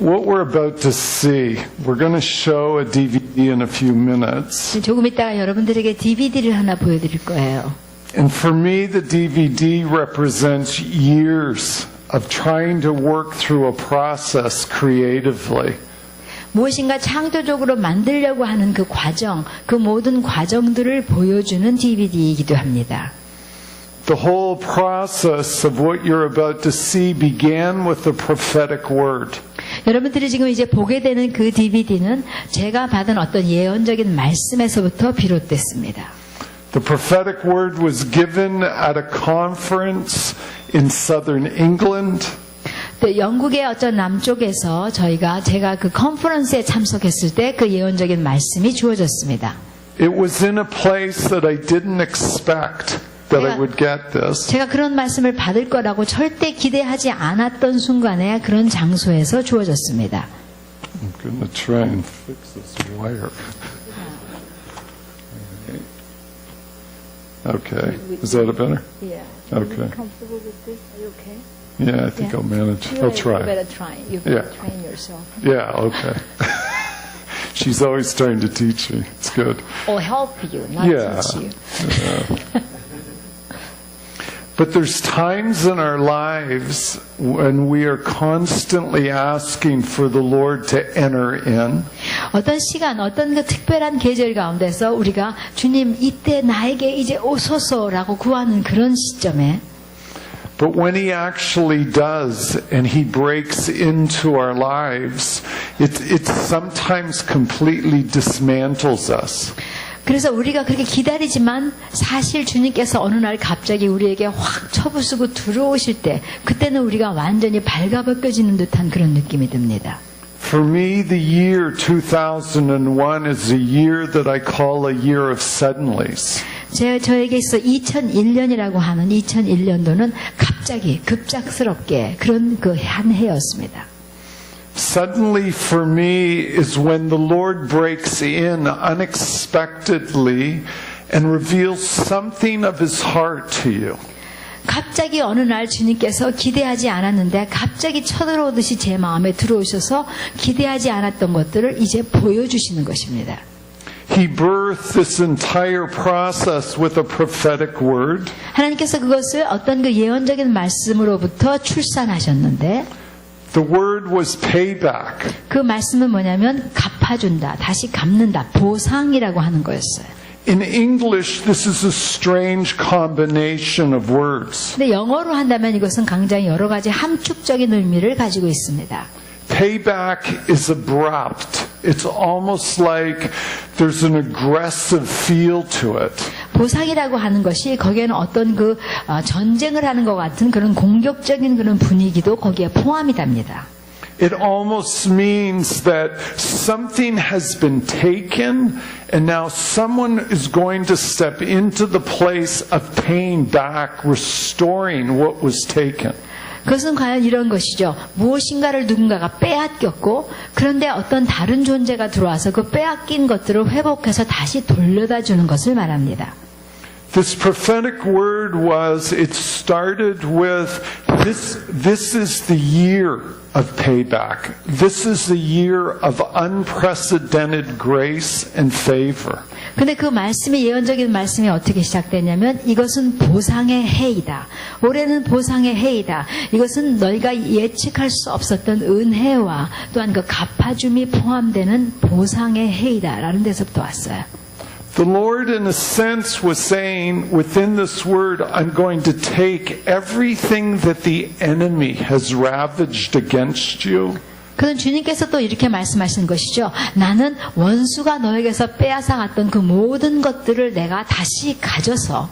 What we're about to see, we're going to show a DVD in a few minutes. 조금 있다가 여러분들에게 DVD를 하나 보여드릴 거예요. And for me, the DVD represents years of trying to work through a process creatively. 무엇인가 창조적으로 만들려고 하는 그 과정, 그 모든 과정들을 보여주는 DVD이기도 합니다. The whole process of what you're about to see began with the prophetic word. 여러분들이 지금 이제 보게 되는 그 DVD는 제가 받은 어떤 예언적인 말씀에서부터 비롯됐습니다. The prophetic word was given at a conference in southern England. 또 영국의 어떤 남쪽에서 제가 그 컨퍼런스에 참석했을 때 그 예언적인 말씀이 주어졌습니다. It was in a place that I didn't expect that I would get this. 제가 그런 말씀을 받을 거라고 절대 기대하지 않았던 순간에 그런 장소에서 주어졌습니다. I'm going to try and fix this wire. Okay. Is that better? Yeah. Okay. Are you comfortable with this? Are you okay? Yeah, I think I'll manage. I'll try. You better try. You Yeah. better train yourself. Yeah, okay. She's always trying to teach me. It's good. Or help you, not Yeah. teach you. But there's times in our lives when we are constantly asking for the Lord to enter in. 어떤 시간, 어떤 그 특별한 계절 가운데서 우리가 주님 이때 나에게 이제 오소서라고 구하는 그런 시점에 But when He actually does and He breaks into our lives, it sometimes completely dismantles us. 그래서 우리가 그렇게 기다리지만 사실 주님께서 어느 날 갑자기 우리에게 확 쳐부수고 들어오실 때 그때는 우리가 완전히 발가벗겨지는 듯한 그런 느낌이 듭니다. For me, the year 2001 is a year that I call a year of suddenlies. 저에게 있어 2001년이라고 하는 2001년도는 갑자기 급작스럽게 그런 그 한 해였습니다. Suddenly for me is when the Lord breaks in unexpectedly and reveals something of His heart to you. 갑자기 어느 날 주님께서 기대하지 않았는데 갑자기 쳐들어오듯이 제 마음에 들어오셔서 기대하지 않았던 것들을 이제 보여주시는 것입니다. He birthed this entire process with a prophetic word. 하나님께서 그것을 어떤 그 예언적인 말씀으로부터 출산하셨는데 The word was payback. 그 말씀은 뭐냐면 갚아준다, 다시 갚는다, 보상이라고 하는 거였어요. In English, this is a strange combination of words. 근데 영어로 한다면 이것은 굉장히 여러 가지 함축적인 의미를 가지고 있습니다. Payback is abrupt. It's almost like there's an aggressive feel to it. 보상이라고 하는 것이 거기에는 어떤 그 전쟁을 하는 것 같은 그런 공격적인 그런 분위기도 거기에 포함이 됩니다. It almost means that something has been taken and now someone is going to step into the place of paying back, restoring what was taken. 그것은 과연 이런 것이죠. 무엇인가를 누군가가 빼앗겼고 그런데 어떤 다른 존재가 들어와서 그 빼앗긴 것들을 회복해서 다시 돌려다 주는 것을 말합니다. This prophetic word it started with, this is the year of payback. This is the year of unprecedented grace and favor. 근데 그 말씀이 예언적인 말씀이 어떻게 시작되냐면 이것은 보상의 해이다. 올해는 보상의 해이다. 이것은 너희가 예측할 수 없었던 은혜와 또한 그 갚아줌이 포함되는 보상의 해이다. 라는 데서부터 왔어요. The Lord, in a sense, was saying within this word, I'm going to take everything that the enemy has ravaged against you. 그는 주님께서 또 이렇게 말씀하시는 것이죠. 나는 원수가 너에게서 빼앗아갔던 그 모든 것들을 내가 다시 가져서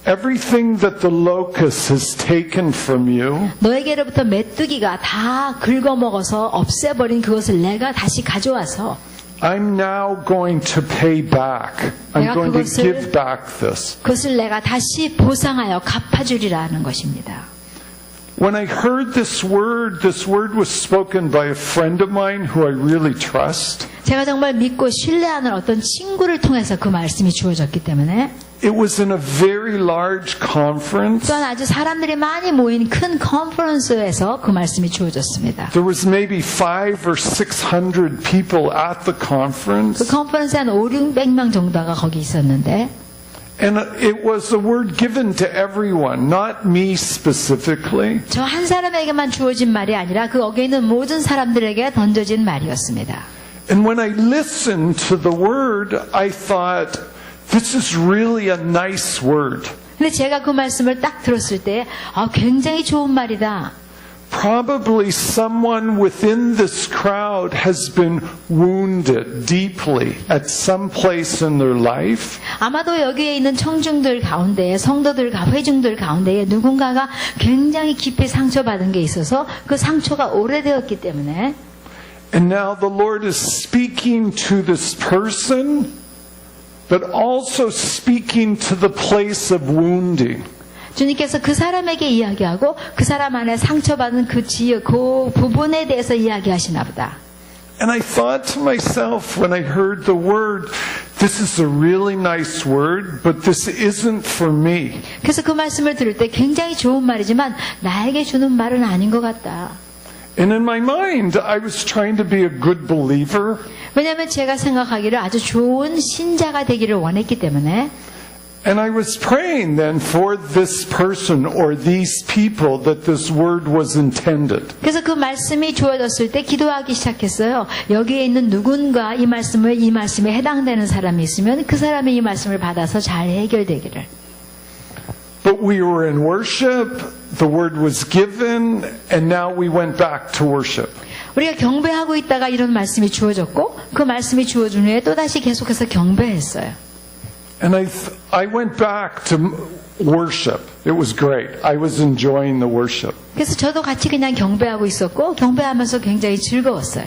Everything that the locust has taken from you, 너에게로부터 메뚜기가 다 긁어먹어서 없애버린 그것을 내가 다시 가져와서 I'm now going to pay back. I'm going to give back this. 그것을 내가 다시 보상하여 갚아주리라는 것입니다. When I heard this word was spoken by a friend of mine who I really trust. 제가 정말 믿고 신뢰하는 어떤 친구를 통해서 그 말씀이 주어졌기 때문에 It was in a very large conference. 또한 아주 사람들이 많이 모인 큰 컨퍼런스에서 그 말씀이 주어졌습니다. There was maybe 500 or 600 people at the 그 conference. 컨퍼런스에 한 5, 600명 정도가 거기 있었는데 And it was a word given to everyone, not me specifically. 저 한 사람에게만 주어진 말이 아니라 그 거기에 있는 모든 사람들에게 던져진 말이었습니다. And when I listened to the word, I thought, this is really a nice word. 근데 제가 그 말씀을 딱 들었을 때 굉장히 좋은 말이다. Probably someone within this crowd has been wounded deeply at some place in their life. 아마도 여기에 있는 청중들 가운데 성도들 회중들 가운데에 누군가가 굉장히 깊이 상처받은 게 있어서 그 상처가 오래되었기 때문에 And now the Lord is speaking to this person, but also speaking to the place of wounding. 주님께서 그 사람에게 이야기하고 그 사람 안에 상처받은 그 지역, 그 부분에 대해서 이야기하시나 보다. And I thought to myself when I heard the word, this is a really nice word, but this isn't for me. 그래서 그 말씀을 들을 때 굉장히 좋은 말이지만 나에게 주는 말은 아닌 것 같다. And in my mind, I was trying to be a good believer. 왜냐하면 제가 생각하기를 아주 좋은 신자가 되기를 원했기 때문에 And I was praying then for this person or these people that this word was intended. 그래서 그 말씀이 주어졌을 때 기도하기 시작했어요. 여기에 있는 누군가 이 말씀에 해당되는 사람이 있으면 그 사람이 이 말씀을 받아서 잘 해결되기를. But we were in worship, the word was given, and now we went back to worship. 우리가 경배하고 있다가 이런 말씀이 주어졌고 그 말씀이 주어진 후에 또다시 계속해서 경배했어요. And I went back to worship. It was great. I was enjoying the worship. 그래서 저도 같이 그냥 경배하고 있었고 경배하면서 굉장히 즐거웠어요.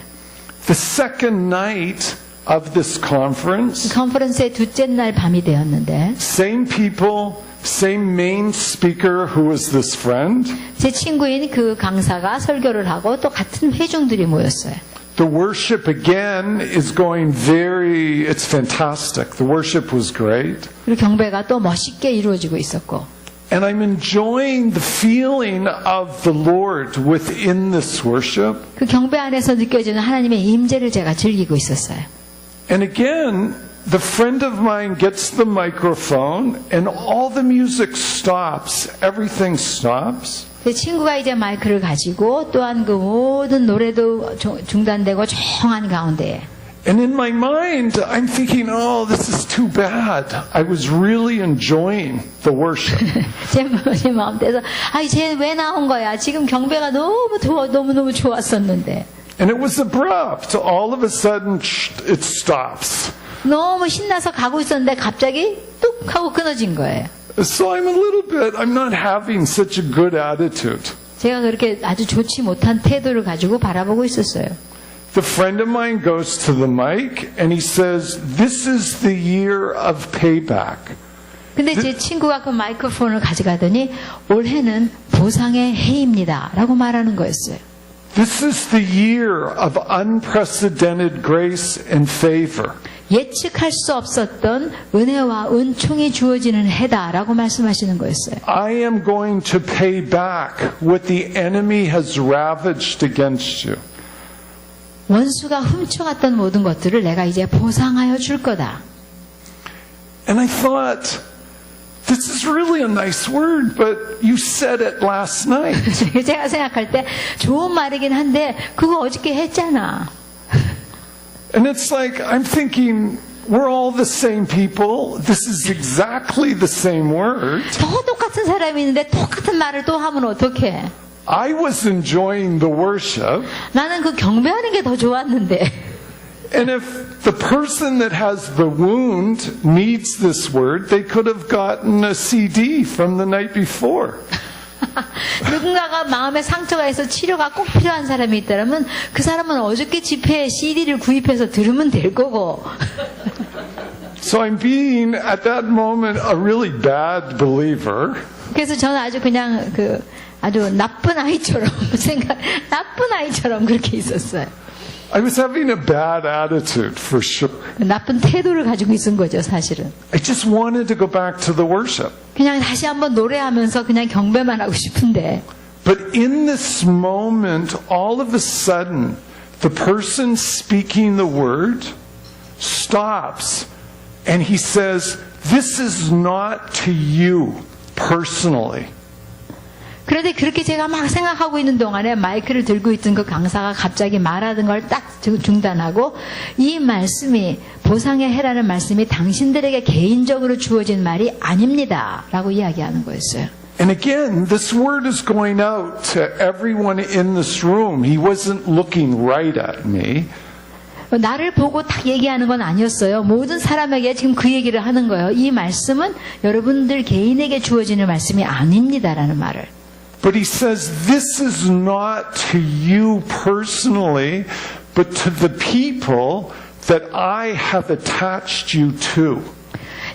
The second night of this conference, 컨퍼런스의 둘째 날 밤이 되었는데 same people, same main speaker who was this friend. 제 친구인 그 강사가 설교를 하고 또 같은 회중들이 모였어요. The worship again is going it's fantastic. The worship was great. 그리고 경배가 또 멋있게 이루어지고 있었고 And I'm enjoying the feeling of the Lord within this worship. 그 경배 안에서 느껴지는 하나님의 임재를 제가 즐기고 있었어요. And again, the friend of mine gets the microphone and all the music stops. Everything stops. 제 친구가 이제 마이크를 가지고 또한 그 모든 노래도 중단되고 조용한 가운데 And in my mind, I'm thinking, oh, this is too bad. I was really enjoying the worship. 제 마음대로 쟤 왜 나온 거야? 지금 경배가 너무 좋았었는데. And it was abrupt. All of a sudden, it stops. 너무 신나서 가고 있었는데 갑자기 뚝 하고 끊어진 거예요. So I'm not having such a good attitude. 제가 그렇게 아주 좋지 못한 태도를 가지고 바라보고 있었어요. The friend of mine goes to the mic and he says, this is the year of payback. 근데 제 친구가 그 마이크로폰을 가져가더니 올해는 보상의 해입니다. 라고 말하는 거였어요. This is the year of unprecedented grace and favor. 예측할 수 없었던 은혜와 은총이 주어지는 해다라고 말씀하시는 거였어요. I am going to pay back what the enemy has ravaged against you. 원수가 훔쳐갔던 모든 것들을 내가 이제 보상하여 줄 거다. And I thought, this is really a nice word, but you said it last night. 제가 생각할 때 좋은 말이긴 한데 그거 어저께 했잖아. And it's like, I'm thinking, we're all the same people. This is exactly the same word. 더 똑같은 사람이 있는데 똑같은 말을 또 하면 어떡해? I was enjoying the worship. 나는 그 경배하는 게 더 좋았는데. And if the person that has the wound needs this word, they could have gotten a CD from the night before. 누군가가 마음에 상처가 있어 치료가 꼭 필요한 사람이 있다면 그 사람은 어저께 집회에 CD를 구입해서 들으면 될 거고. So I'm being at that moment a really bad believer. 그래서 저는 아주 그냥 아주 나쁜 아이처럼 나쁜 아이처럼 그렇게 있었어요. I was having a bad attitude for sure. 나쁜 태도를 가지고 있은 거죠, 사실은. I just wanted to go back to the worship. 그냥 다시 한번 노래하면서 그냥 경배만 하고 싶은데. But in this moment, all of a sudden, the person speaking the word stops and he says, "This is not to you personally." 그런데 그렇게 제가 막 생각하고 있는 동안에 마이크를 들고 있던 그 강사가 갑자기 말하던 걸 딱 중단하고 이 말씀이 보상의 해라는 말씀이 당신들에게 개인적으로 주어진 말이 아닙니다. 라고 이야기하는 거였어요. And again, this word is going out to everyone in this room. He wasn't looking right at me. 나를 보고 딱 얘기하는 건 아니었어요. 모든 사람에게 지금 그 얘기를 하는 거예요. 이 말씀은 여러분들 개인에게 주어지는 말씀이 아닙니다라는 말을. But he says, this is not to you personally, but to the people that I have attached you to.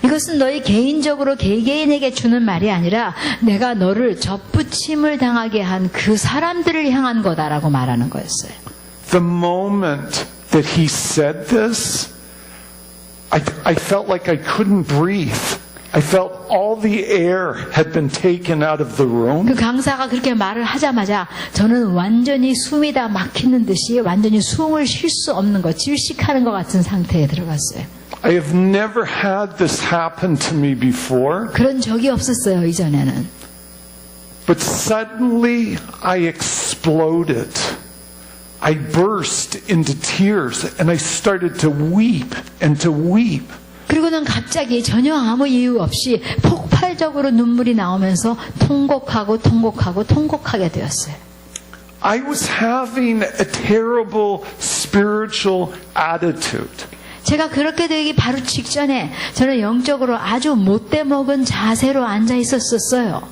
이것은 너희 개인적으로 개개인에게 주는 말이 아니라 내가 너를 접붙임을 당하게 한 그 사람들을 향한 거다라고 말하는 거였어요. The moment that he said this, I felt like I couldn't breathe. I felt all the air had been taken out of the room. 그 강사가 그렇게 말을 하자마자 저는 완전히 숨이 다 막히는 듯이 완전히 숨을 쉴 수 없는 것, 질식하는 것 같은 상태에 들어갔어요. I have never had this happen to me before. 그런 적이 없었어요, 이전에는. But suddenly I exploded. I burst into tears and I started to weep and to weep. 그리고는 갑자기 전혀 아무 이유 없이 폭발적으로 눈물이 나오면서 통곡하게 되었어요. I was having a terrible spiritual attitude. 제가 그렇게 되기 바로 직전에 저는 영적으로 아주 못돼 먹은 자세로 앉아 있었어요.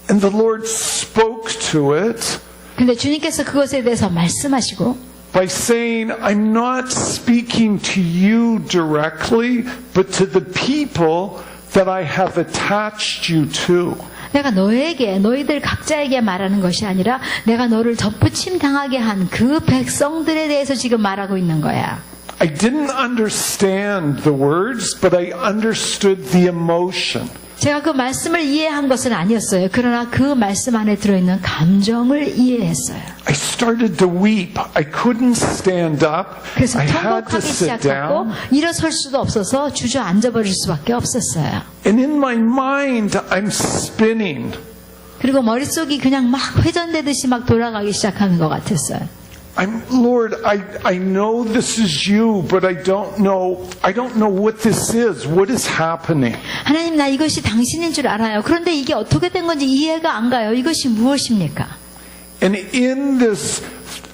And the Lord spoke to it. 근데 주님께서 그것에 대해서 말씀하시고 by saying, I'm not speaking to you directly, but to the people that I have attached you to. 내가 너희들 각자에게 말하는 것이 아니라 내가 너를 접붙임 당하게 한 그 백성들에 대해서 지금 말하고 있는 거야. I didn't understand the words, but I understood the emotion. 제가 그 말씀을 이해한 것은 아니었어요. 그러나 그 말씀 안에 들어있는 감정을 이해했어요. I started to weep. I couldn't stand up. 그래서 I had to 통곡하기 sit 시작했고 down. 일어설 수도 없어서 주저앉아버릴 수밖에 없었어요. And in my mind, I'm spinning. 그리고 머릿속이 그냥 막 회전되듯이 막 돌아가기 시작하는 것 같았어요. Lord, I know this is you, but I don't know what this is. What is happening? 하나님, 나 이것이 당신인 줄 알아요. 그런데 이게 어떻게 된 건지 이해가 안 가요. 이것이 무엇입니까? And in this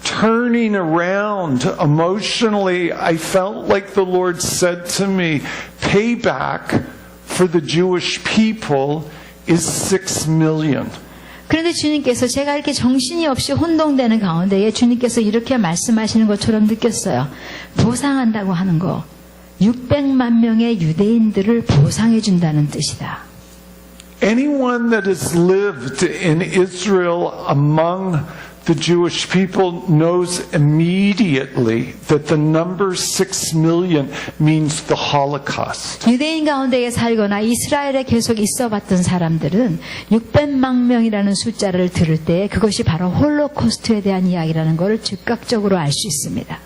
turning around emotionally, I felt like the Lord said to me, payback for the Jewish people is 6 million. 그런데 주님께서 제가 이렇게 정신이 없이 혼동되는 가운데에 주님께서 이렇게 말씀하시는 것처럼 느꼈어요. 보상한다고 하는 거 600만 명의 유대인들을 보상해 준다는 뜻이다. Anyone that has lived in Israel among the Jewish people knows immediately that the number 6 million means the Holocaust. 유대인 가운데에 살거나 이스라엘에 계속 있어봤던 사람들은 600만 명이라는 숫자를 들을 때 그것이 바로 홀로코스트에 대한 이야기라는 것을 즉각적으로 알 수 있습니다.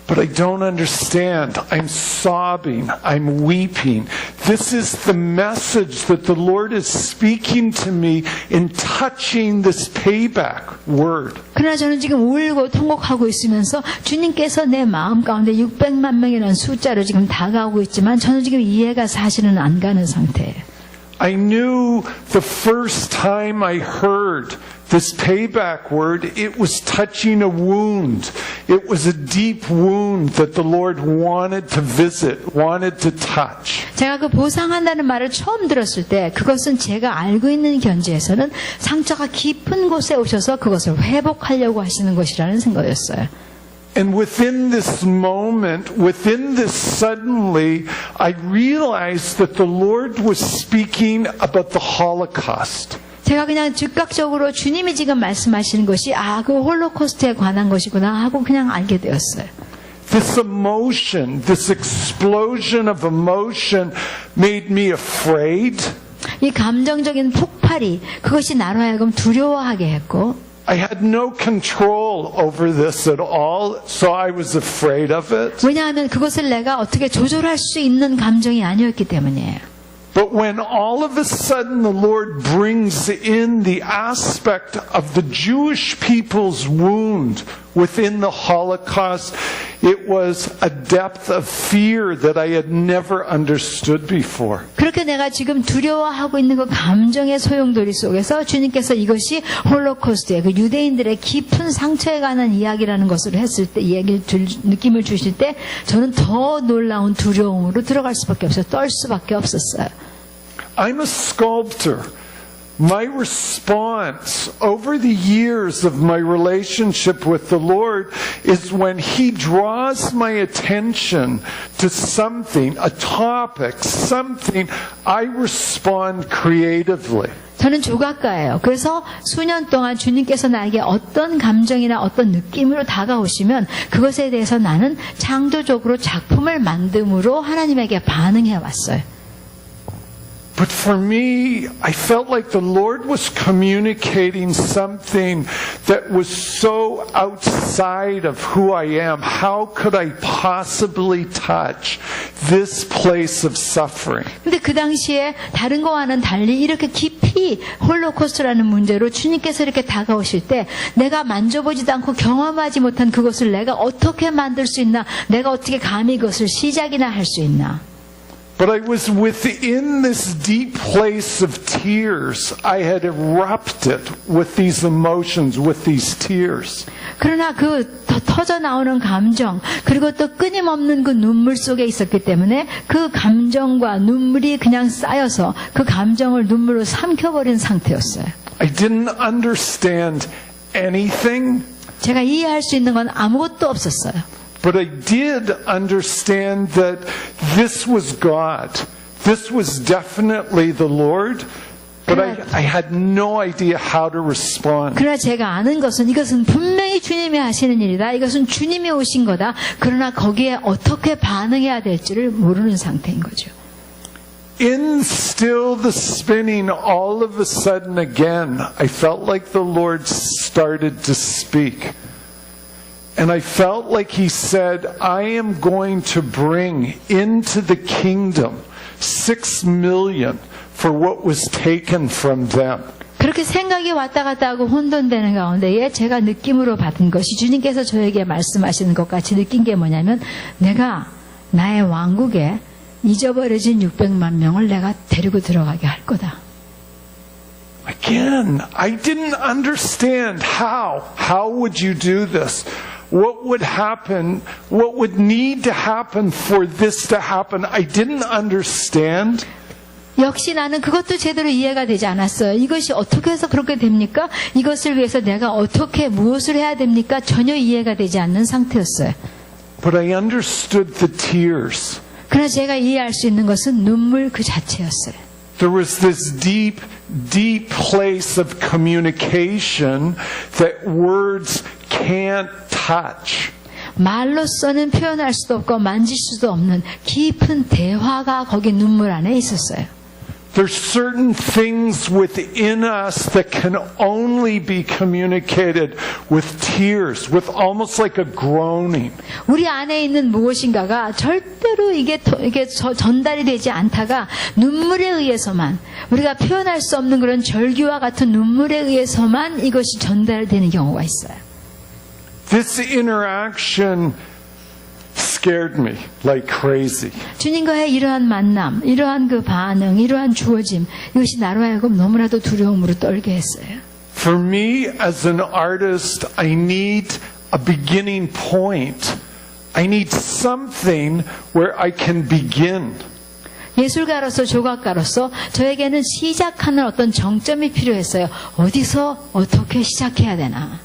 But I don't understand. I'm sobbing. I'm weeping. This is the message that the Lord is speaking to me in touching this payback word. 그러나 저는 지금 울고 통곡하고 있으면서 주님께서 내 마음 가운데 600만 명이라는 숫자로 지금 다가오고 있지만 저는 지금 이해가 사실은 안 가는 상태예요. I knew the first time I heard this payback word, it was touching a wound. It was a deep wound that the Lord wanted to visit, wanted to touch. 제가 그 보상한다는 말을 처음 들었을 때 그것은 제가 알고 있는 견지에서는 상처가 깊은 곳에 오셔서 그것을 회복하려고 하시는 것이라는 생각이었어요. And within this moment, within this suddenly, I realized that the Lord was speaking about the Holocaust. 제가 그냥 즉각적으로 주님이 지금 말씀하시는 것이 그 홀로코스트에 관한 것이구나 하고 그냥 알게 되었어요. This emotion, this explosion of emotion made me afraid. 이 감정적인 폭발이 그것이 나로 하여금 두려워하게 했고 I had no control over this at all, so I was afraid of it. 왜냐하면 그것을 내가 어떻게 조절할 수 있는 감정이 아니었기 때문이에요. But when all of a sudden the Lord brings in the aspect of the Jewish people's wound within the Holocaust, it was a depth of fear that I had never understood before. 그렇게 내가 지금 두려워하고 있는 그 감정의 소용돌이 속에서 주님께서 이것이 홀로코스트의 그 유대인들의 깊은 상처에 관한 이야기라는 것을 했을 때 느낌을 주실 때 저는 더 놀라운 두려움으로 들어갈 수밖에 없어요. 떨 수밖에 없었어요. I'm a sculptor. My response over the years of my relationship with the Lord is when He draws my attention to something, a topic, something, I respond creatively. 저는 조각가예요. 그래서 수년 동안 주님께서 나에게 어떤 감정이나 어떤 느낌으로 다가오시면 그것에 대해서 나는 창조적으로 작품을 만듦으로 하나님에게 반응해 왔어요. But for me, I felt like the Lord was communicating something that was so outside of who I am. How could I possibly touch this place of suffering? 근데 그 당시에 다른 거와는 달리 이렇게 깊이 홀로코스트라는 문제로 주님께서 이렇게 다가오실 때 내가 만져보지도 않고 경험하지 못한 그것을 내가 어떻게 만들 수 있나? 내가 어떻게 감히 그것을 시작이나 할 수 있나? But I was within this deep place of tears. I had erupted with these emotions, with these tears. 그러나 그 터져 나오는 감정 그리고 또 끊임없는 그 눈물 속에 있었기 때문에 그 감정과 눈물이 그냥 쌓여서 그 감정을 눈물로 삼켜버린 상태였어요. I didn't understand anything. 제가 이해할 수 있는 건 아무것도 없었어요. But I did understand that this was God. This was definitely the Lord. But I had no idea how to respond. 그러나 제가 아는 것은 이것은 분명히 주님이 하시는 일이다. 이것은 주님이 오신 거다. 그러나 거기에 어떻게 반응해야 될지를 모르는 상태인 거죠. In still the spinning, all of a sudden again, I felt like the Lord started to speak. And I felt like He said, I am going to bring into the kingdom 6 million for what was taken from them. 그렇게 생각이 왔다 갔다 하고 혼돈되는 가운데에 제가 느낌으로 받은 것이 주님께서 저에게 말씀하시는 것 같이 느낀 게 뭐냐면 내가 나의 왕국에 잊어버려진 600만 명을 내가 데리고 들어가게 할 거다. Again, I didn't understand how. How would you do this? What would happen? What would need to happen for this to happen? I didn't understand. 역시 나는 그것도 제대로 이해가 되지 않았어요. 이것이 어떻게 해서 그렇게 됩니까? 이것을 위해서 내가 어떻게 무엇을 해야 됩니까? 전혀 이해가 되지 않는 상태였어요. But I understood the tears. 그러나 제가 이해할 수 있는 것은 눈물 그 자체였어요. There was this deep, deep place of communication that words can't touch. 말로서는 표현할 수도 없고 만질 수도 없는 깊은 대화가 거기 눈물 안에 있었어요. There's certain things within us that can only be communicated with tears, with almost like a groaning. 우리 안에 있는 무엇인가가 절대로 이게 전달이 되지 않다가 눈물에 의해서만 우리가 표현할 수 없는 그런 절규와 같은 눈물에 의해서만 이것이 전달되는 경우가 있어요. This interaction scared me like crazy. 주님과의 이러한 만남, 이러한 그 반응, 이러한 주어짐 이것이 나로 하여금 너무나도 두려움으로 떨게 했어요. For me as an artist, I need a beginning point. I need something where I can begin. 예술가로서 조각가로서 저에게는 시작하는 어떤 정점이 필요했어요. 어디서 어떻게 시작해야 되나.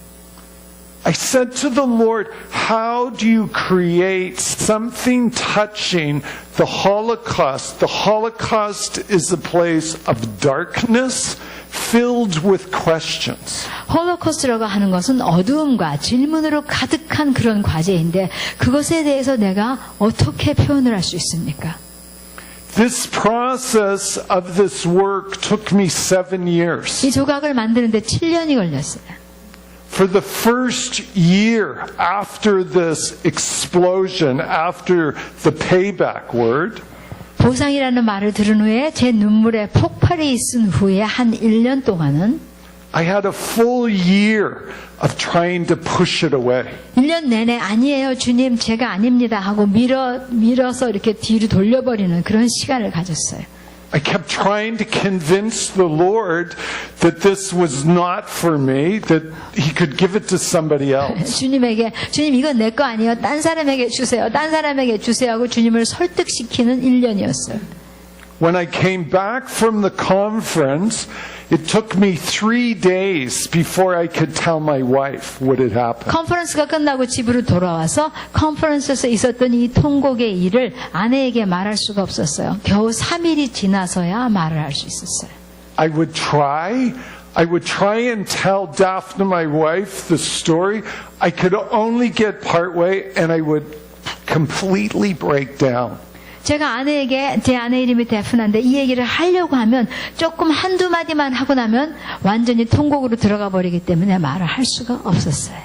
I said to the Lord, how do you create something touching the Holocaust? The Holocaust is a place of darkness filled with questions. 홀로코스트라고 하는 것은 어두움과 질문으로 가득한 그런 과제인데 그것에 대해서 내가 어떻게 표현을 할 수 있습니까? This process of this work took me 7 years. 이 조각을 만드는데 7년이 걸렸어요. For the first year after this explosion, after the payback word, 보상이라는 말을 들은 후에 제 눈물에 폭발이 있은 후에 한 1년 동안은 I had a full year of trying to push it away. 1년 내내 아니에요 주님 제가 아닙니다 하고 밀어서 이렇게 뒤로 돌려버리는 그런 시간을 가졌어요. I kept trying to convince the Lord that this was not for me, that He could give it to somebody else. 주님에게 주님 이건 내 거 아니에요. 딴 사람에게 주세요. 딴 사람에게 주세요 하고 주님을 설득시키는 1년이었어요. When I came back from the conference, it took me 3 days before I could tell my wife what had happened. 컨퍼런스가 끝나고 집으로 돌아와서 컨퍼런스에서 있었던 이 통곡의 일을 아내에게 말할 수가 없었어요. 겨우 3일이 지나서야 말을 할 수 있었어요. I would try and tell Daphne, my wife, the story. I could only get part way and I would completely break down. 제가 아내에게 제 아내 이름이 데프나인데 이 얘기를 하려고 하면 조금 한두 마디만 하고 나면 완전히 통곡으로 들어가 버리기 때문에 말을 할 수가 없었어요.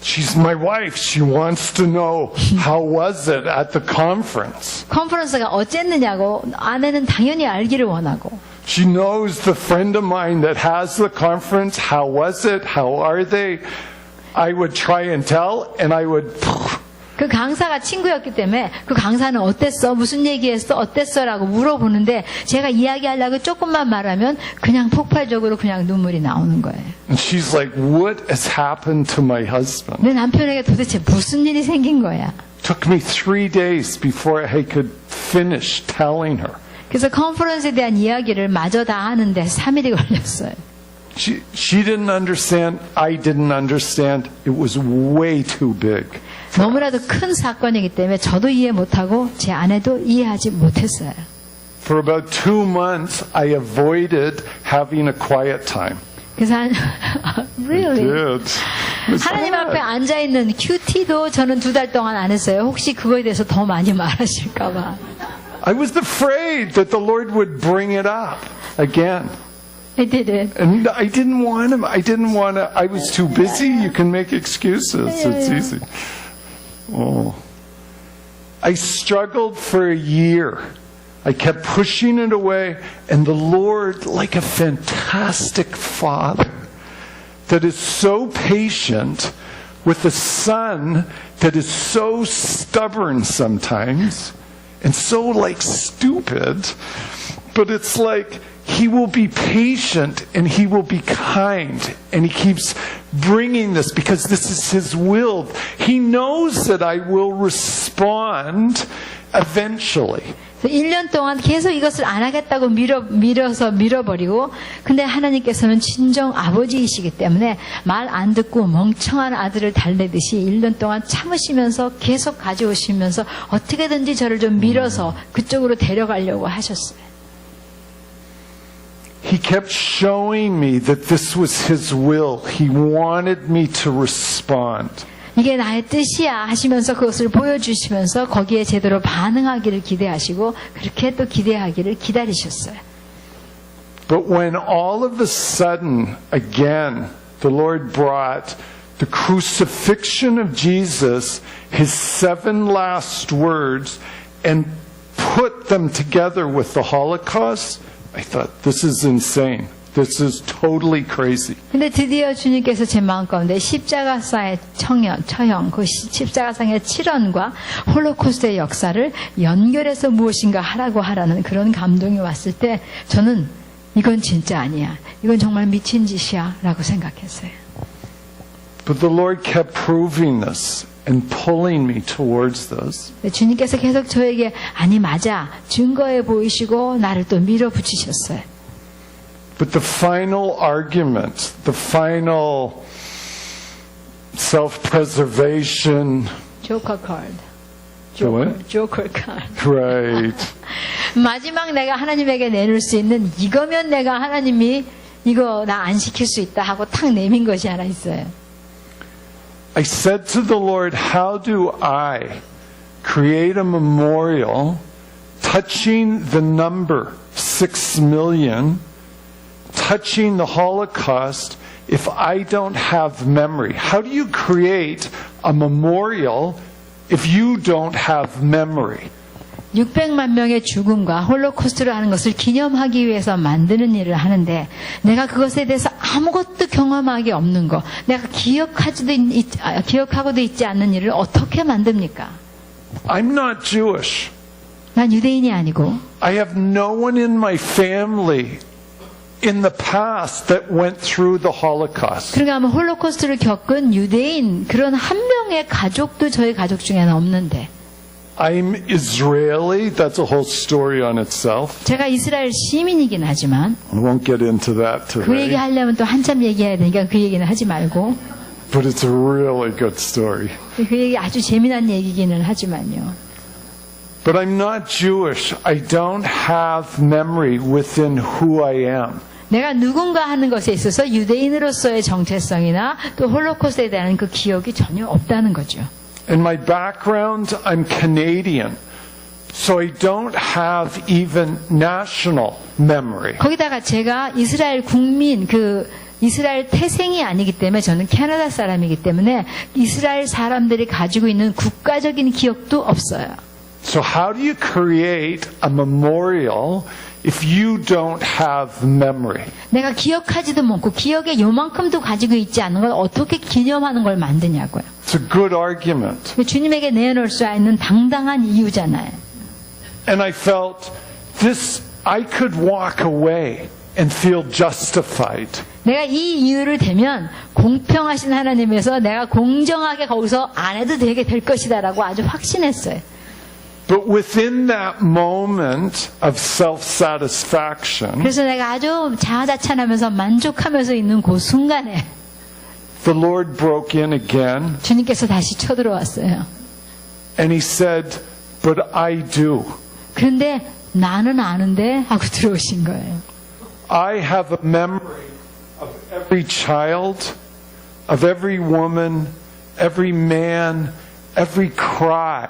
She's my wife. She wants to know how was it at the conference. 컨퍼런스가 어쨌느냐고 아내는 당연히 알기를 원하고 She knows the friend of mine that has the conference. How was it? How are they? I would try and tell and I would 그 강사가 친구였기 때문에 그 강사는 어땠어? 무슨 얘기했어? 어땠어? 라고 물어보는데 제가 이야기하려고 조금만 말하면 그냥 폭발적으로 그냥 눈물이 나오는 거예요. And she's like, what has happened to my husband? 내 남편에게 도대체 무슨 일이 생긴 거야? Took me 3 days before I could finish telling her. 그래서 컨퍼런스에 대한 이야기를 마저 다 하는데 3일이 걸렸어요. She didn't understand. I didn't understand. It was way too big. 너무나도 큰 사건이기 때문에 저도 이해 못하고 제 아내도 이해하지 못했어요. For about 2 months, I avoided having a quiet time. 그래서 really? Did. It's 하나님 hard. 앞에 앉아 있는 큐티도 저는 2달 동안 안 했어요. 혹시 그거에 대해서 더 많이 말하실까 봐. I was afraid that the Lord would bring it up again. I did it. And I didn't want him. I didn't want to. I was too busy. You can make excuses. It's easy. Oh. I struggled for a year. I kept pushing it away, and the Lord, like a fantastic father that is so patient with a son that is so stubborn sometimes and so like stupid, but it's like He will be patient and He will be kind, and He keeps bringing this because this is His will. He knows that I will respond eventually. 1년 동안 계속 이것을 안 하겠다고 밀어버리고 근데 하나님께서는 친정 아버지이시기 때문에 말 안 듣고 멍청한 아들을 달래듯이 1년 동안 참으시면서 계속 가져오시면서 어떻게든지 저를 좀 밀어서 그쪽으로 데려가려고 하셨어요. He kept showing me that this was His will. He wanted me to respond. 이게 나의 뜻이야 하시면서 그것을 보여주시면서 거기에 제대로 반응하기를 기대하시고 그렇게 또 기대하기를 기다리셨어요. But when all of a sudden, again, the Lord brought the crucifixion of Jesus, His 7 last words, and put them together with the Holocaust, I thought, this is insane. This is totally crazy. 근데 드디어 주님께서 제 마음 가운데 십자가상의 처형, 그 십자가상의 칠언과 홀로코스트의 역사를 연결해서 무엇인가 하라는 그런 감동이 왔을 때 저는 이건 진짜 아니야. 이건 정말 미친 짓이야 라고 생각했어요. But the Lord kept proving this and pulling me towards this. 주님께서 계속 저에게 아니 맞아 증거해 보이시고 나를 또 밀어붙이셨어요. But the final argument, the final self-preservation. 조커 카드. What? 조커 카드. Right. 마지막 내가 하나님에게 내놓을 수 있는 이거면 내가 하나님이 이거 나 안 시킬 수 있다 하고 탁 내민 것이 하나 있어요. I said to the Lord, how do I create a memorial touching the number 6 million, touching the Holocaust, if I don't have memory? How do you create a memorial if you don't have memory? 600만 명의 죽음과 홀로코스트를 하는 것을 기념하기 위해서 만드는 일을 하는데 내가 그것에 대해서 아무것도 경험하기 없는 거, 내가 기억하고도 있지 않는 일을 어떻게 만듭니까? I'm not Jewish. 난 유대인이 아니고 I have no one in my family in the past that went through the Holocaust. 그러니까 아마 홀로코스트를 겪은 유대인 그런 한 명의 가족도 저희 가족 중에는 없는데 I'm Israeli. That's a whole story on itself. 제가 이스라엘 시민이긴 하지만 I won't get into that 그 얘기 today. 하려면 또 한참 얘기해야 되니까 그 얘기는 하지 말고 But it's a really good story. 그 얘기 아주 재미난 얘기기는 하지만요. But I'm not Jewish. I don't have memory within who I am. 내가 누군가 하는 것에 있어서 유대인으로서의 정체성이나 또 홀로코스트에 대한 그 기억이 전혀 없다는 거죠. In my background, I'm Canadian. So I don't have even national memory. 거기다가 제가 이스라엘 국민, 이스라엘 태생이 아니기 때문에 저는 캐나다 사람이기 때문에 이스라엘 사람들이 가지고 있는 국가적인 기억도 없어요. So how do you create a memorial if you don't have memory? 내가 기억하지도 않고 기억에 요만큼도 가지고 있지 않는 걸 어떻게 기념하는 걸 만드냐고요. It's a good argument. 주님에게 내놓을 수 있는 당당한 이유잖아요. And I felt this, I could walk away and feel justified. 내가 이 이유를 대면 공평하신 하나님에서 내가 공정하게 거기서 안 해도 되게 될 것이다라고 아주 확신했어요. But within that moment of self-satisfaction, 그래서 내가 아주 자아자찬하면서 만족하면서 있는 그 순간에 the Lord broke in again 주님께서 다시 쳐들어왔어요. and He said, but I do. 그런데 나는 아는데 하고 들어오신 거예요. I have a memory of every child, of every woman, every man, every cry.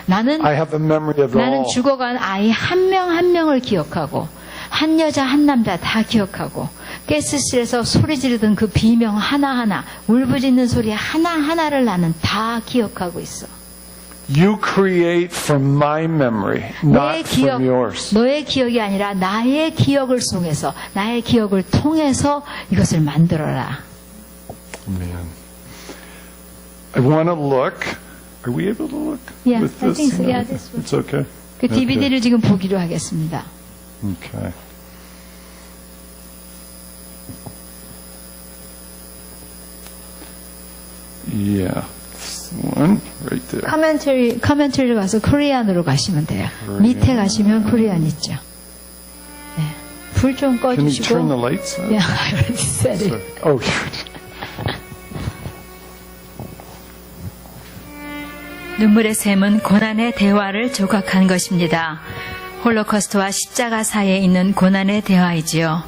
나는 I have a memory of it 나는 all. 죽어간 아이 한 명 한 명을 기억하고 한 여자 한 남자 다 기억하고 가스실에서 소리 지르던 그 비명 하나하나 울부짖는 소리 하나하나를 나는 다 기억하고 있어. You create from my memory, 너의 not 기억, from yours. 너의 기억이 아니라 나의 기억을 속에서 나의 기억을 통해서 이것을 만들어라. Man. I want to look. Are we able to look Yeah, with I this? think so. Yeah, this one. It's okay. 그 DVD를 지금 보기로 하겠습니다. Okay. Yeah, this one right there. 커멘터리를 가서 코리안으로 가시면 돼요. 밑에 가시면 코리안 있죠. 네. 불 좀 Can you turn the 꺼주시고. lights on? Yeah, I already said it. Oh, good. 눈물의 샘은 고난의 대화를 조각한 것입니다. 홀로코스트와 십자가 사이에 있는 고난의 대화이지요.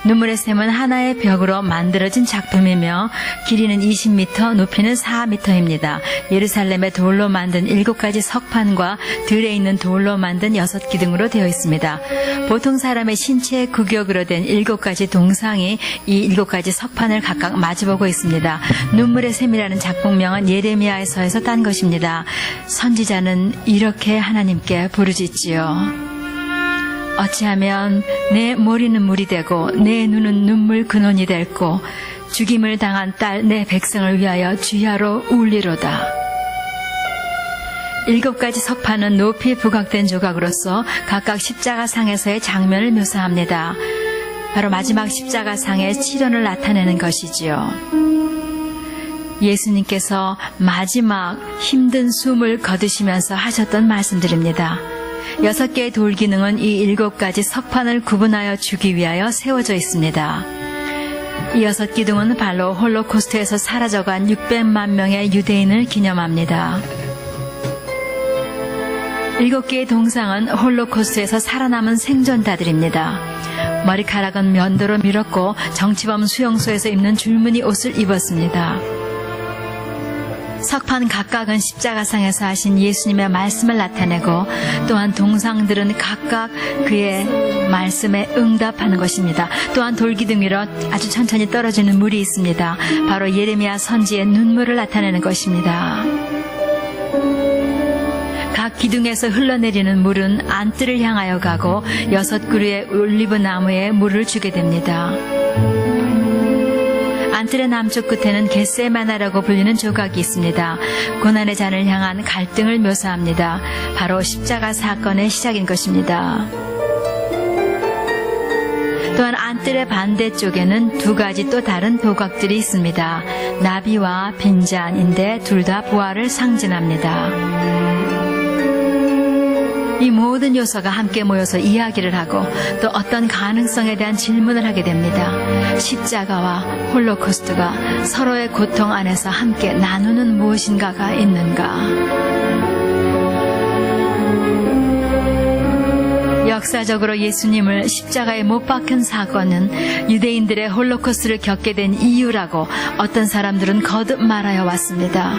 눈물의 샘은 하나의 벽으로 만들어진 작품이며 길이는 20m, 높이는 4m입니다. 예루살렘의 돌로 만든 7가지 석판과 들에 있는 돌로 만든 6기둥으로 되어 있습니다. 보통 사람의 신체의 구격으로 된 7가지 동상이 이 7가지 석판을 각각 마주보고 있습니다. 눈물의 샘이라는 작품명은 예레미야서에서 딴 것입니다. 선지자는 이렇게 하나님께 부르짖지요. 어찌하면 내 머리는 물이 되고 내 눈은 눈물 근원이 될고 죽임을 당한 딸 내 백성을 위하여 주야로 울리로다. 7가지 석판은 높이 부각된 조각으로서 각각 십자가상에서의 장면을 묘사합니다. 바로 마지막 십자가상의 시련을 나타내는 것이지요. 예수님께서 마지막 힘든 숨을 거두시면서 하셨던 말씀들입니다. 6개의 돌기능은 이 7가지 석판을 구분하여 주기 위하여 세워져 있습니다. 이 6기둥은 발로 홀로코스트에서 사라져간 600만 명의 유대인을 기념합니다. 7개의 동상은 홀로코스트에서 살아남은 생존자들입니다. 머리카락은 면도로 밀었고 정치범 수용소에서 입는 줄무늬 옷을 입었습니다. 석판 각각은 십자가상에서 하신 예수님의 말씀을 나타내고 또한 동상들은 각각 그의 말씀에 응답하는 것입니다. 또한 돌기둥 위로 아주 천천히 떨어지는 물이 있습니다. 바로 예레미야 선지의 눈물을 나타내는 것입니다. 각 기둥에서 흘러내리는 물은 안뜰을 향하여 가고 6그루의 올리브 나무에 물을 주게 됩니다. 안뜰의 남쪽 끝에는 겟세마나라고 불리는 조각이 있습니다. 고난의 잔을 향한 갈등을 묘사합니다. 바로 십자가 사건의 시작인 것입니다. 또한 안뜰의 반대쪽에는 2가지 또 다른 도각들이 있습니다. 나비와 빈잔인데 둘 다 부활을 상징합니다. 이 모든 요소가 함께 모여서 이야기를 하고 또 어떤 가능성에 대한 질문을 하게 됩니다. 십자가와 홀로코스트가 서로의 고통 안에서 함께 나누는 무엇인가가 있는가? 역사적으로 예수님을 십자가에 못 박힌 사건은 유대인들의 홀로코스트를 겪게 된 이유라고 어떤 사람들은 거듭 말하여 왔습니다.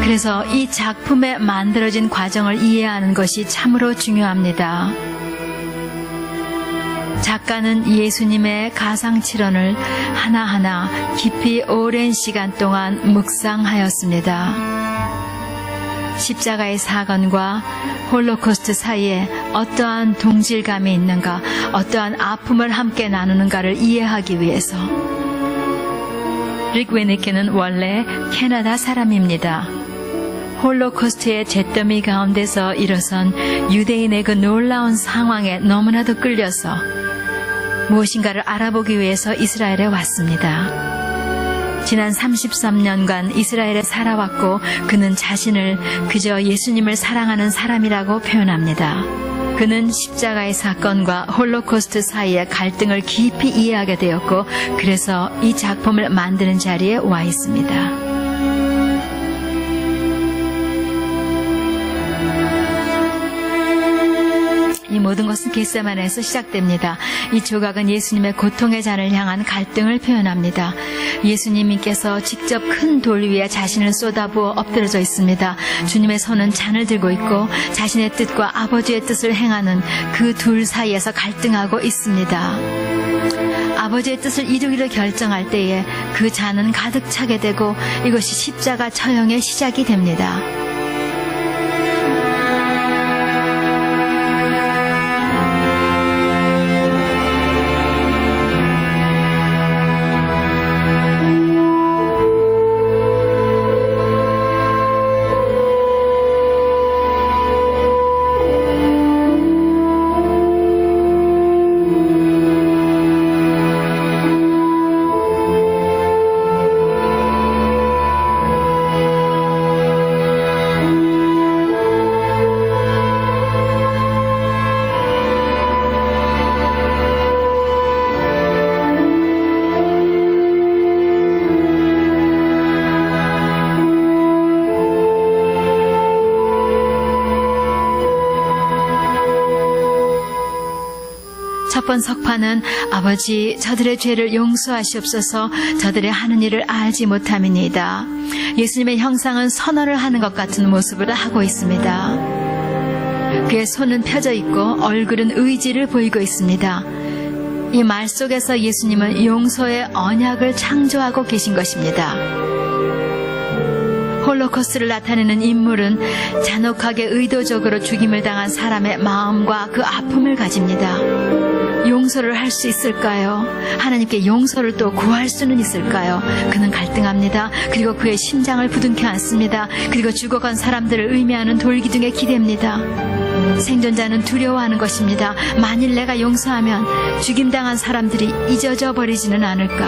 그래서 이 작품에 만들어진 과정을 이해하는 것이 참으로 중요합니다. 작가는 예수님의 가상칠언을 하나하나 깊이 오랜 시간 동안 묵상하였습니다. 십자가의 사건과 홀로코스트 사이에 어떠한 동질감이 있는가, 어떠한 아픔을 함께 나누는가를 이해하기 위해서. 릭 웨니케는 원래 캐나다 사람입니다. 홀로코스트의 잿더미 가운데서 일어선 유대인의 그 놀라운 상황에 너무나도 끌려서 무엇인가를 알아보기 위해서 이스라엘에 왔습니다. 지난 33년간 이스라엘에 살아왔고 그는 자신을 그저 예수님을 사랑하는 사람이라고 표현합니다. 그는 십자가의 사건과 홀로코스트 사이의 갈등을 깊이 이해하게 되었고 그래서 이 작품을 만드는 자리에 와 있습니다. 이 모든 것은 겟세마네에서 시작됩니다. 이 조각은 예수님의 고통의 잔을 향한 갈등을 표현합니다. 예수님께서 직접 큰 돌 위에 자신을 쏟아부어 엎드려져 있습니다. 주님의 손은 잔을 들고 있고 자신의 뜻과 아버지의 뜻을 행하는 그 둘 사이에서 갈등하고 있습니다. 아버지의 뜻을 이루기로 결정할 때에 그 잔은 가득 차게 되고 이것이 십자가 처형의 시작이 됩니다. 첫 번 석판은 아버지 저들의 죄를 용서하시옵소서 저들의 하는 일을 알지 못함이니이다. 예수님의 형상은 선언을 하는 것 같은 모습을 하고 있습니다. 그의 손은 펴져 있고 얼굴은 의지를 보이고 있습니다. 이 말 속에서 예수님은 용서의 언약을 창조하고 계신 것입니다. 홀로코스트를 나타내는 인물은 잔혹하게 의도적으로 죽임을 당한 사람의 마음과 그 아픔을 가집니다. 용서를 할 수 있을까요? 하나님께 용서를 또 구할 수는 있을까요? 그는 갈등합니다. 그리고 그의 심장을 부둥켜 안습니다. 그리고 죽어간 사람들을 의미하는 돌기둥에 기댑니다. 생존자는 두려워하는 것입니다. 만일 내가 용서하면 죽임당한 사람들이 잊어져 버리지는 않을까?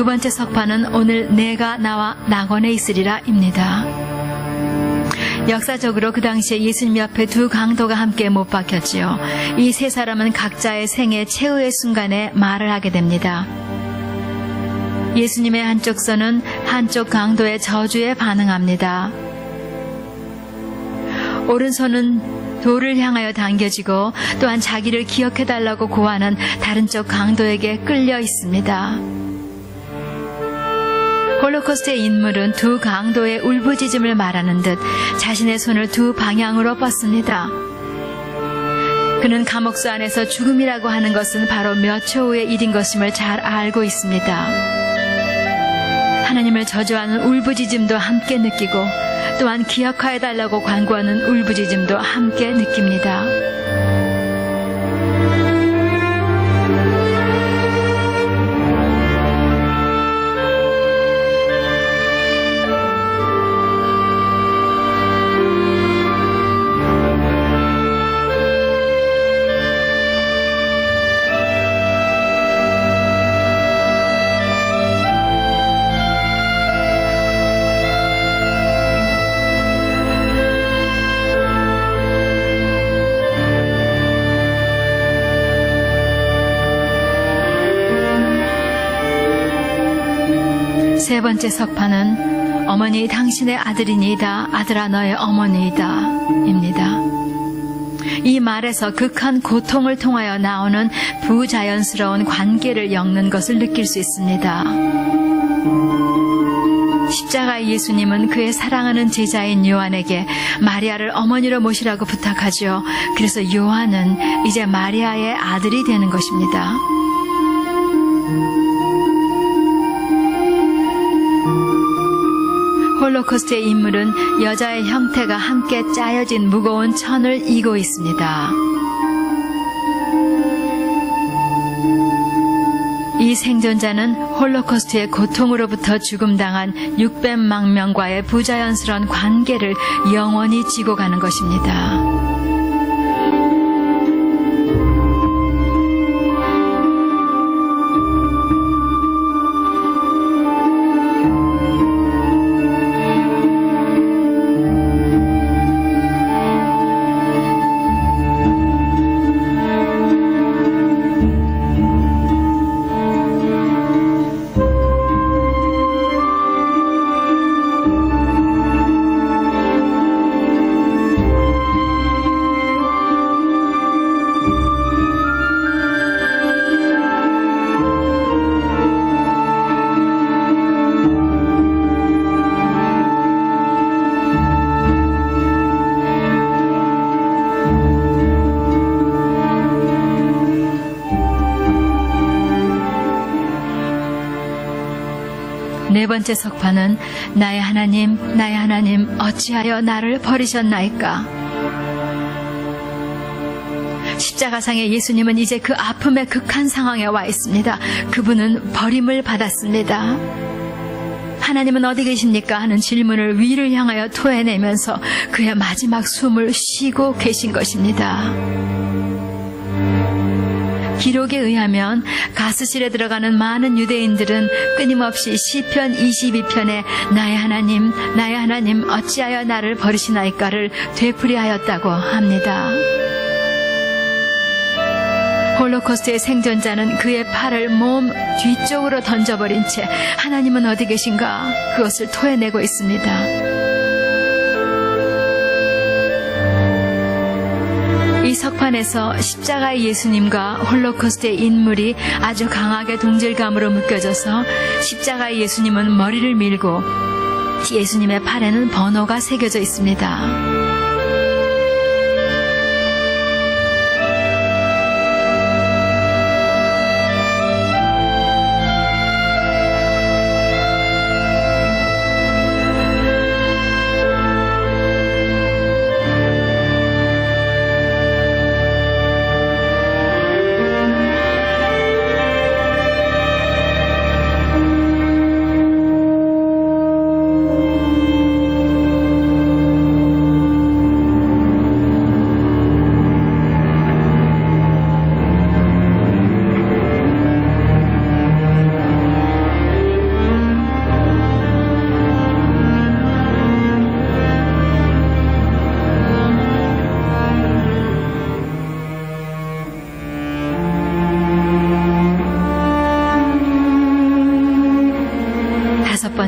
두 번째 석판은 오늘 내가 나와 낙원에 있으리라입니다. 역사적으로 그 당시에 예수님 옆에 두 강도가 함께 못 박혔지요. 이 세 사람은 각자의 생애 최후의 순간에 말을 하게 됩니다. 예수님의 한쪽 손은 한쪽 강도의 저주에 반응합니다. 오른손은 돌을 향하여 당겨지고 또한 자기를 기억해달라고 고하는 다른 쪽 강도에게 끌려 있습니다. 홀로코스트의 인물은 두 강도의 울부짖음을 말하는 듯 자신의 손을 두 방향으로 뻗습니다. 그는 감옥소 안에서 죽음이라고 하는 것은 바로 몇 초 후의 일인 것임을 잘 알고 있습니다. 하나님을 저주하는 울부짖음도 함께 느끼고 또한 기억하여달라고 간구하는 울부짖음도 함께 느낍니다. 세 번째 석판은 어머니 당신의 아들이니이다 아들아 너의 어머니이다 입니다. 이 말에서 극한 고통을 통하여 나오는 부자연스러운 관계를 엮는 것을 느낄 수 있습니다. 십자가의 예수님은 그의 사랑하는 제자인 요한에게 마리아를 어머니로 모시라고 부탁하죠. 그래서 요한은 이제 마리아의 아들이 되는 것입니다. 홀로코스트의 인물은 여자의 형태가 함께 짜여진 무거운 천을 이고 있습니다. 이 생존자는 홀로코스트의 고통으로부터 죽음당한 600만 명과의 부자연스러운 관계를 영원히 지고 가는 것입니다. 네 번째 석판은 나의 하나님 어찌하여 나를 버리셨나이까. 십자가상의 예수님은 이제 그 아픔의 극한 상황에 와 있습니다. 그분은 버림을 받았습니다. 하나님은 어디 계십니까? 하는 질문을 위를 향하여 토해내면서 그의 마지막 숨을 쉬고 계신 것입니다. 기록에 의하면 가스실에 들어가는 많은 유대인들은 끊임없이 시편 22편에 나의 하나님 어찌하여 나를 버리시나이까를 되풀이하였다고 합니다. 홀로코스트의 생존자는 그의 팔을 몸 뒤쪽으로 던져버린 채 하나님은 어디 계신가 그것을 토해내고 있습니다. 이 석판에서 십자가의 예수님과 홀로코스트의 인물이 아주 강하게 동질감으로 묶여져서 십자가의 예수님은 머리를 밀고 예수님의 팔에는 번호가 새겨져 있습니다.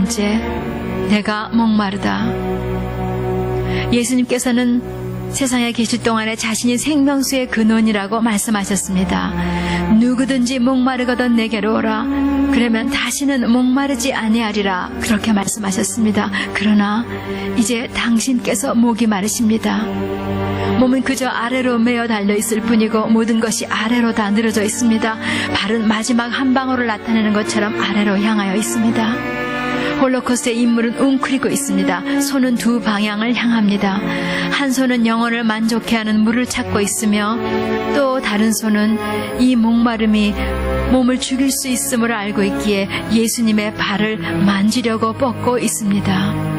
번째, 내가 목마르다. 예수님께서는 세상에 계실 동안에 자신이 생명수의 근원이라고 말씀하셨습니다. 누구든지 목마르거든 내게로 오라. 그러면 다시는 목마르지 아니하리라. 그렇게 말씀하셨습니다. 그러나 이제 당신께서 목이 마르십니다. 몸은 그저 아래로 메어 달려 있을 뿐이고 모든 것이 아래로 다 늘어져 있습니다. 발은 마지막 한 방울을 나타내는 것처럼 아래로 향하여 있습니다. 홀로코스트의 인물은 웅크리고 있습니다. 손은 두 방향을 향합니다. 한 손은 영혼을 만족해 하는 물을 찾고 있으며 또 다른 손은 이 목마름이 몸을 죽일 수 있음을 알고 있기에 예수님의 발을 만지려고 뻗고 있습니다.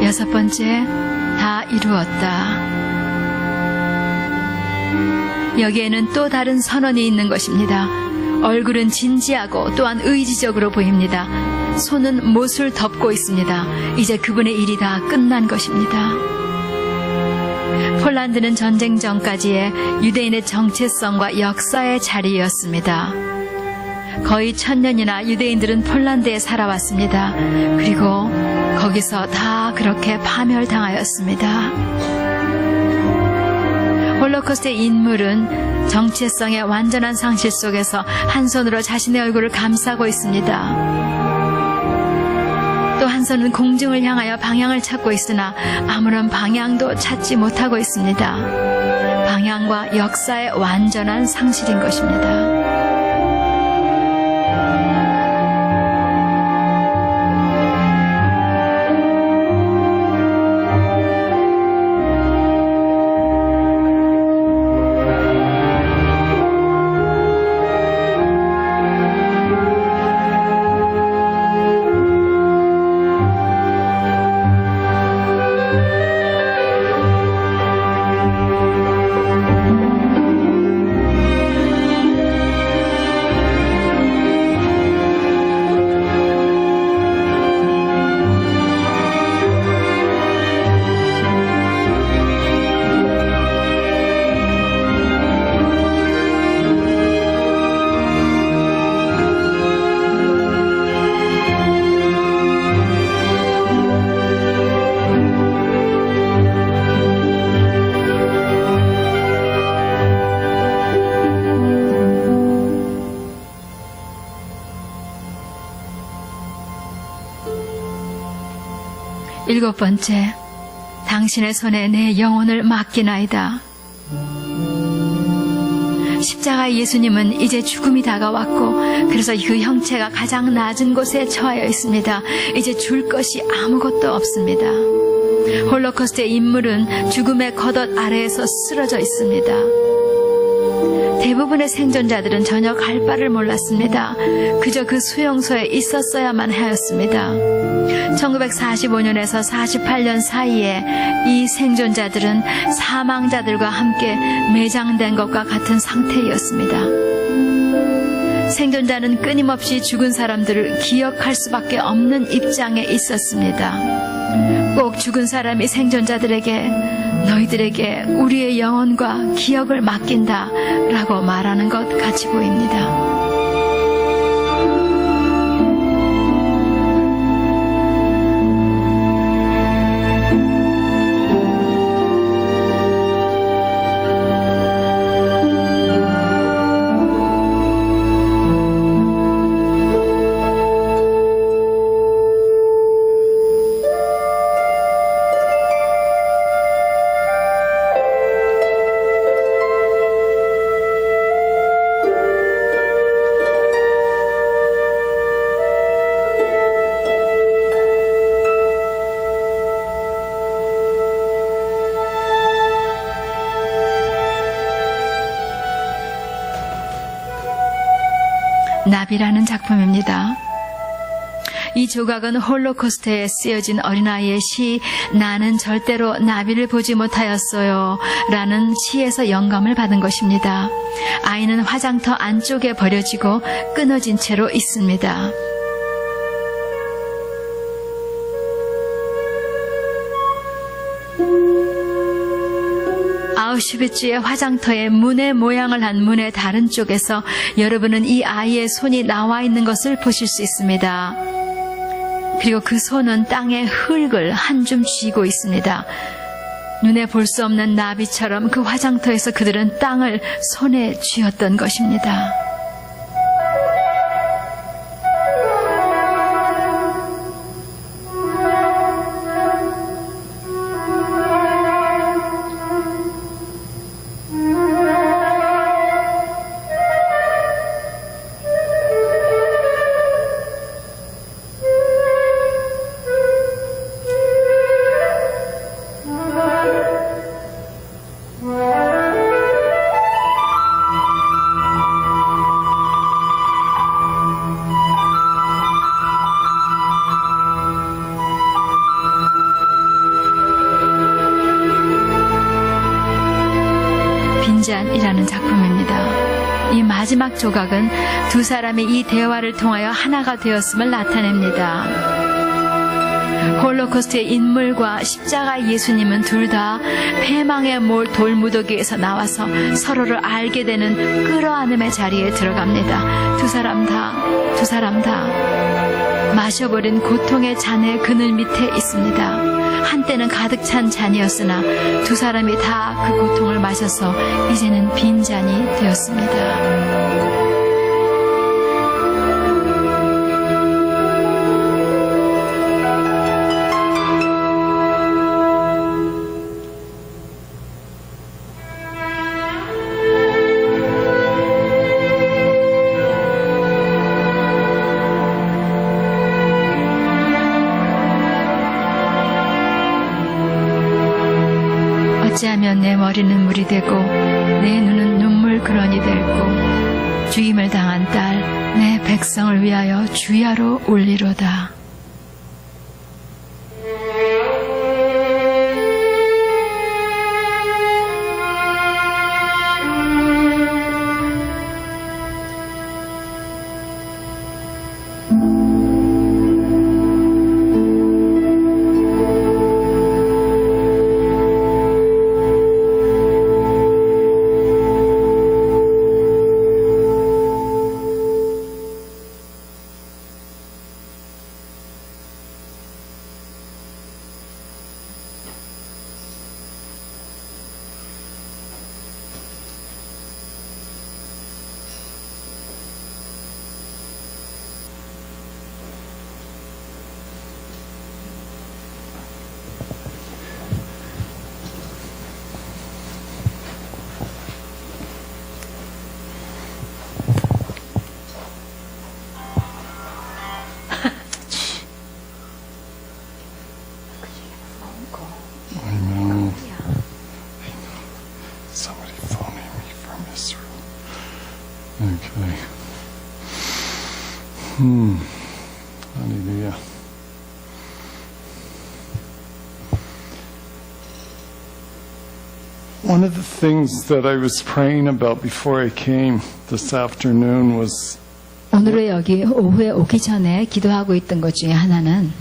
여섯 번째, 다 이루었다. 여기에는 또 다른 선언이 있는 것입니다. 얼굴은 진지하고 또한 의지적으로 보입니다. 손은 못을 덮고 있습니다. 이제 그분의 일이 다 끝난 것입니다. 폴란드는 전쟁 전까지의 유대인의 정체성과 역사의 자리였습니다. 거의 1000년이나 유대인들은 폴란드에 살아왔습니다. 그리고 거기서 다 그렇게 파멸당하였습니다. 홀로코스트의 인물은 정체성의 완전한 상실 속에서 한 손으로 자신의 얼굴을 감싸고 있습니다. 또 한 손은 공중을 향하여 방향을 찾고 있으나 아무런 방향도 찾지 못하고 있습니다. 방향과 역사의 완전한 상실인 것입니다. 일곱 번째, 당신의 손에 내 영혼을 맡기나이다. 십자가 예수님은 이제 죽음이 다가왔고 그래서 그 형체가 가장 낮은 곳에 처하여 있습니다. 이제 줄 것이 아무것도 없습니다. 홀로코스트의 인물은 죽음의 겉옷 아래에서 쓰러져 있습니다. 대부분의 생존자들은 전혀 갈 바를 몰랐습니다. 그저 그 수용소에 있었어야만 하였습니다. 1945년에서 48년 사이에 이 생존자들은 사망자들과 함께 매장된 것과 같은 상태였습니다. 생존자는 끊임없이 죽은 사람들을 기억할 수밖에 없는 입장에 있었습니다. 꼭 죽은 사람이 생존자들에게 너희들에게 우리의 영혼과 기억을 맡긴다 라고 말하는 것 같이 보입니다. 작품입니다. 이 조각은 홀로코스트에 쓰여진 어린아이의 시 나는 절대로 나비를 보지 못하였어요 라는 시에서 영감을 받은 것입니다. 아이는 화장터 안쪽에 버려지고 끊어진 채로 있습니다. 아우슈비츠의 화장터의 문의 모양을 한 문의 다른 쪽에서 여러분은 이 아이의 손이 나와 있는 것을 보실 수 있습니다. 그리고 그 손은 땅에 흙을 한 줌 쥐고 있습니다. 눈에 볼 수 없는 나비처럼 그 화장터에서 그들은 땅을 손에 쥐었던 것입니다. 빈잔이라는 작품입니다. 이 마지막 조각은 두 사람이 이 대화를 통하여 하나가 되었음을 나타냅니다. 홀로코스트의 인물과 십자가 예수님은 둘 다 패망의 돌무더기에서 나와서 서로를 알게 되는 끌어안음의 자리에 들어갑니다. 두 사람 다 마셔버린 고통의 잔의 그늘 밑에 있습니다. 한때는 가득 찬 잔이었으나 두 사람이 다 그 고통을 마셔서 이제는 빈 잔이 되었습니다. 어찌하면 내 머리는 물이 되고 내 눈은 눈물 근원이 되고 주임을 당한 딸 내 백성을 위하여 주야로 울리로다. Somebody phoning me from Israel. Okay. Hallelujah. One of the things that I was praying about before I came this afternoon was 오늘은 여기 오후에 오기 전에 기도하고 있던 것 중에 하나는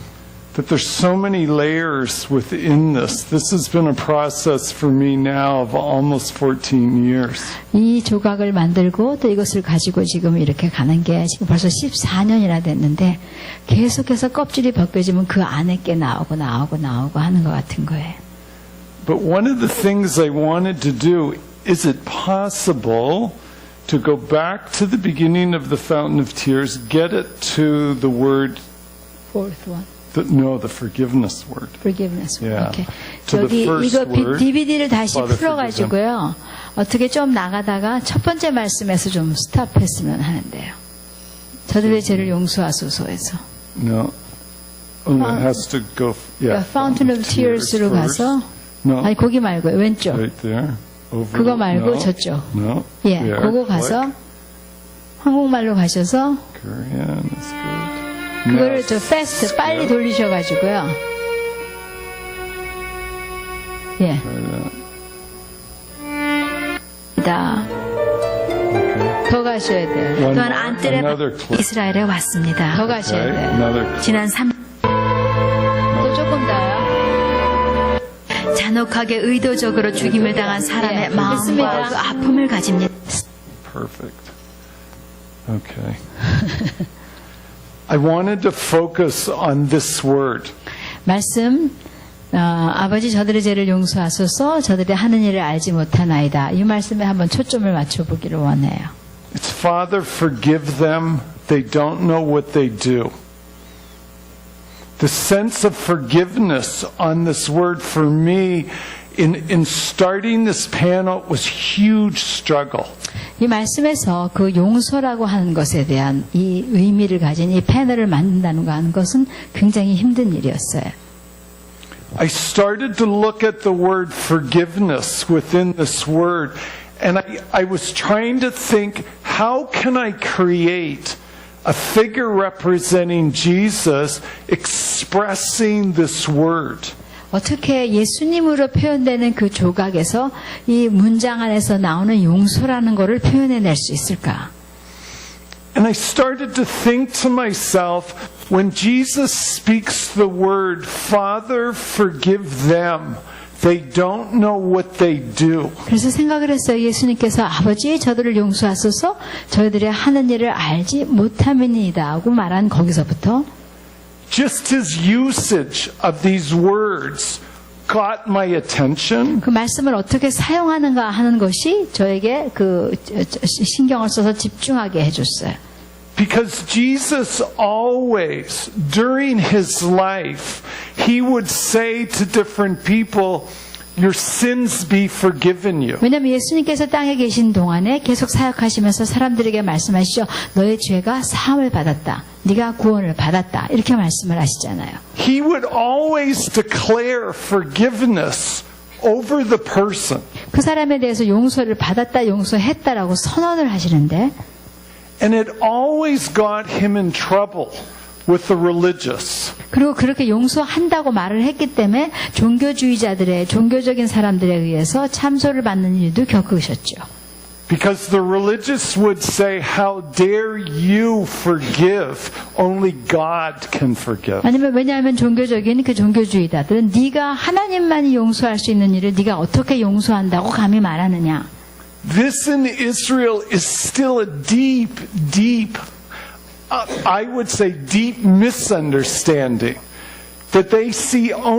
that there's so many layers within this. This has been a process for me now of almost 14 years. 이 조각을 만들고 또 이것을 가지고 지금 이렇게 가는 게 지금 벌써 14년이나 됐는데 계속해서 껍질이 벗겨지면 그 안에 게 나오고 하는 것 같은 거예요. But one of the things I wanted to do, is it possible to go back to the beginning of the Fountain of Tears, get it to the word, Fourth one. the forgiveness word. Forgiveness. Yeah. Okay. To the 저기 first 이거 word, DVD를 다시 Father, 풀어가지고요. 어떻게 좀 나가다가 첫 번째 말씀에서 좀 스탑했으면 하는데요. 저들의 죄를 용서하소서에서. No. Oh, it has to go, yeah. Fountain of Tears로 first. 가서 No. 아니 거기 말고 왼쪽. Right there. Over. 그거 말고 no. 저쪽. No. 예, There. 그거 가서 Click. 한국말로 가셔서 Korean is good. 그거를 Now, 저 fast 빨리 돌리셔가지고요. 예. 다. 더 가셔야 돼요. One 또한 more, 안뜰의 another clip. 이스라엘에 왔습니다. 더 가셔야 Okay, 돼요. another clip. 지난 3 또 조금 더요. 잔혹하게 의도적으로 죽임을 당한 사람의 예, 마음과 됐습니다. 그 아픔을 가집니다. Perfect. Okay. I wanted to focus on this word. 말씀, 아버지 저들의 죄를 용서하소서 저들의 하는 일을 알지 못하나이다. 이 말씀에 한번 초점을 맞춰보기를 원해요. It's Father, forgive them. They don't know what they do. The sense of forgiveness on this word for me in starting this panel was huge struggle. 이 말씀에서 그 용서라고 하는 것에 대한 이 의미를 가진 이 패널을 만든다는 거 하는 것은 굉장히 힘든 일이었어요. I started to look at the word forgiveness within this word, and I was trying to think, how can I create a figure representing Jesus expressing this word? 어떻게 예수님으로 표현되는 그 조각에서 이 문장 안에서 나오는 용서라는 것을 표현해낼 수 있을까? And I started to think to myself, when Jesus speaks the word, Father, forgive them. They don't know what they do. 그래서 생각을 했어요. 예수님께서 아버지 저들을 용서하소서 저희들의 하는 일을 알지 못함이니이다 하고 말한 거기서부터 Just his usage of these words got my attention. 그 말씀을 어떻게 사용하는가 하는 것이 저에게 그 신경을 써서 집중하게 해줬어요. Because Jesus always, during his life, he would say to different people, your sins be forgiven you. 왜냐하면 예수님께서 땅에 계신 동안에 계속 사역하시면서 사람들에게 말씀하시죠. 너의 죄가 사함을 받았다. 네가 구원을 받았다. 이렇게 말씀을 하시잖아요. He would always declare forgiveness over the person. 그 사람에 대해서 용서를 받았다, 용서했다라고 선언을 하시는데 And it always got him in trouble with the religious. 그리고 그렇게 용서한다고 말을 했기 때문에 종교주의자들의 종교적인 사람들에 의해서 참소를 받는 일도 겪으셨죠. Because the religious would say, how dare you forgive? Only God can forgive. 아니면 왜냐하면 종교적인 그 종교주의자들은 네가 하나님만이 용서할 수 있는 일을 네가 어떻게 용서한다고 감히 말하느냐. This in Israel is still a deep, I would say deep misunderstanding that they see only